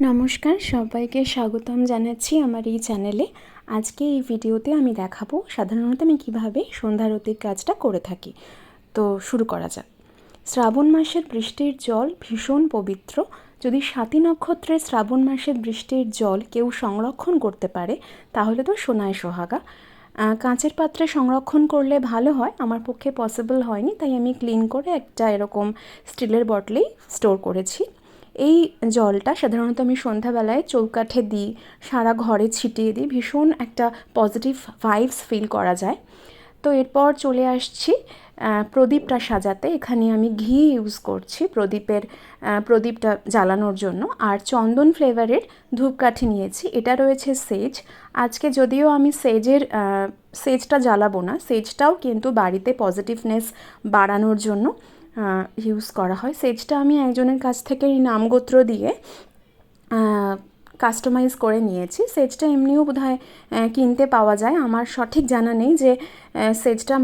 নমস্কার, সবাইকে স্বাগতম জানাচ্ছি আমার এই চ্যানেলে। আজকে এই ভিডিওতে আমি দেখাবো সাধারণত আমি কিভাবে সন্ধ্যারতির কাজটা করে থাকি। তো শুরু করা যাক। শ্রাবণ মাসের বৃষ্টির জল ভীষণ পবিত্র। যদি স্বাতী নক্ষত্রের শ্রাবণ মাসের বৃষ্টির জল কেউ সংরক্ষণ করতে পারে তাহলে তো সোনায় সোহাগা। কাঁচের পাত্রে সংরক্ষণ করলে ভালো হয়, আমার পক্ষে পসিবল হয়নি, তাই আমি ক্লিন করে একটা এরকম স্টিলের বটলেই স্টোর করেছি। এই জলটা সাধারণত আমি সন্ধ্যাবেলায় চৌকাঠে দিই, সারা ঘরে ছিটিয়ে দিই, ভীষণ একটা পজিটিভ ভাইবস ফিল করা যায়। তো এরপর চলে আসছি প্রদীপটা সাজাতে। এখানে আমি ঘি ইউজ করছি প্রদীপটা জ্বালানোর জন্য, আর চন্দন ফ্লেভারের ধূপকাঠি নিয়েছি। এটা রয়েছে সেজ। আজকে যদিও আমি সেজটা জ্বালাবো না, সেজটাও কিন্তু বাড়িতে পজিটিভনেস বাড়ানোর জন্য ইউজ করা হয়। সেজটা আমি একজনের কাছ থেকে এই নামগোত্র দিয়ে কাস্টমাইজ করে নিয়েছি। সেজটা এমনিও বোধহয় কিনতে পাওয়া যায়, আমার সঠিক জানা নেই যে সেজটা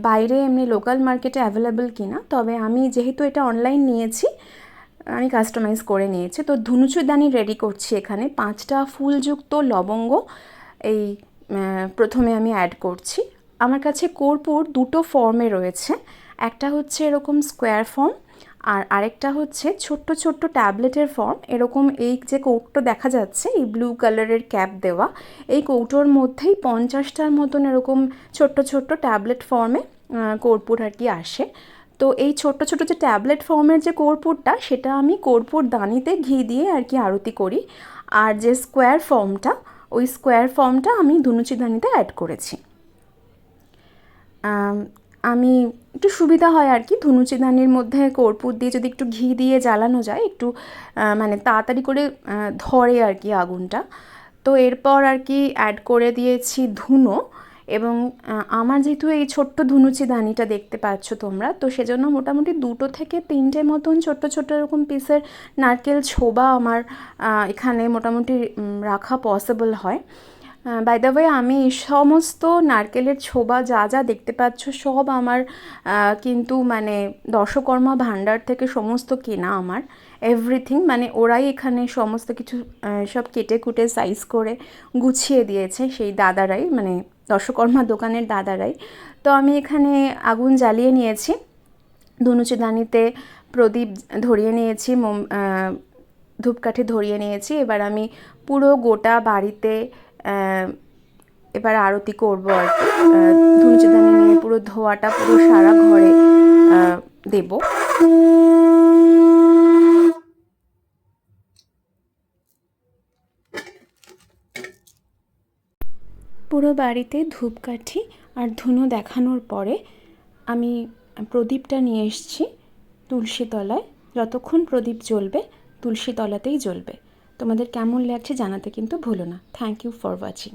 বাইরে এমনি লোকাল মার্কেটে অ্যাভেলেবেল কিনা। তবে আমি যেহেতু এটা অনলাইন নিয়েছি, আমি কাস্টমাইজ করে নিয়েছি। তো ধুনুচুদানি রেডি করছি। এখানে 5টা ফুলযুক্ত লবঙ্গ এই প্রথমে আমি অ্যাড করছি। আমার কাছে কর্পূর দুটো ফর্মে রয়েছে, একটা হচ্ছে এরকম স্কোয়ার ফর্ম, আর আরেকটা হচ্ছে ছোট্ট ছোট্ট ট্যাবলেটের ফর্ম। এরকম এই যে কৌটো দেখা যাচ্ছে, এই ব্লু কালারের ক্যাপ দেওয়া, এই কৌটোর মধ্যেই 50টার মতন এরকম ছোট্ট ছোট্ট ট্যাবলেট ফর্মে কর্পূর আর কি আসে। তো এই ছোট্ট ছোট্ট যে ট্যাবলেট ফর্মের যে কর্পূরটা, সেটা আমি কর্পূর দানিতে ঘি দিয়ে আর কি আরতি করি। আর যে স্কোয়ার ফর্মটা, ওই স্কোয়ার ফর্মটা আমি ধুনুচিদানিতে অ্যাড করেছি। আমি একটু সুবিধা হয় আর কি, ধুনুচিদানির মধ্যে কর্পূর দিয়ে যদি একটু ঘি দিয়ে জ্বালানো যায়, একটু মানে তাড়াতাড়ি করে ধরে আর কি আগুনটা। তো এরপর আর কি অ্যাড করে দিয়েছি ধুনো। এবং আমার যেহেতু এই ছোট্ট ধুনুচিদানিটা দেখতে পাচ্ছ তোমরা, তো সেজন্য মোটামুটি 2 থেকে 3টে মতন ছোট্ট ছোট্ট এরকম পিসের নারকেল ছোবা আমার এখানে মোটামুটি রাখা পসিবল হয়। বাই দ্য ওয়ে, আমি এই সমস্ত নারকেলের ছোবা যা যা দেখতে পাচ্ছ সব আমার কিন্তু মানে দশকর্মা ভাণ্ডার থেকে সমস্ত কেনা আমার, এভরিথিং। মানে ওরাই এখানে সমস্ত কিছু সব কেটে কুটে সাইজ করে গুছিয়ে দিয়েছে, সেই দাদারাই, মানে দশকর্মা দোকানের দাদারাই। তো আমি এখানে আগুন জ্বালিয়ে নিয়েছি, ধুনুচিদানিতে প্রদীপ ধরিয়ে নিয়েছি, ধূপকাঠি ধরিয়ে নিয়েছি। এবার আমি পুরো গোটা বাড়িতে এবার আরতি করবো আর কি। ধুনুচিদানি নিয়ে পুরো ধোয়াটা পুরো সারা ঘরে দেব। পুরো বাড়িতে ধূপকাঠি আর ধুনো দেখানোর পরে আমি প্রদীপটা নিয়ে এসেছি তুলসী তলায়। যতক্ষণ প্রদীপ জ্বলবে তুলসী তলাতেই জ্বলবে। তোমাদের কেমন লাগছে জানাতে কিন্তু ভুলো না। Thank you for watching.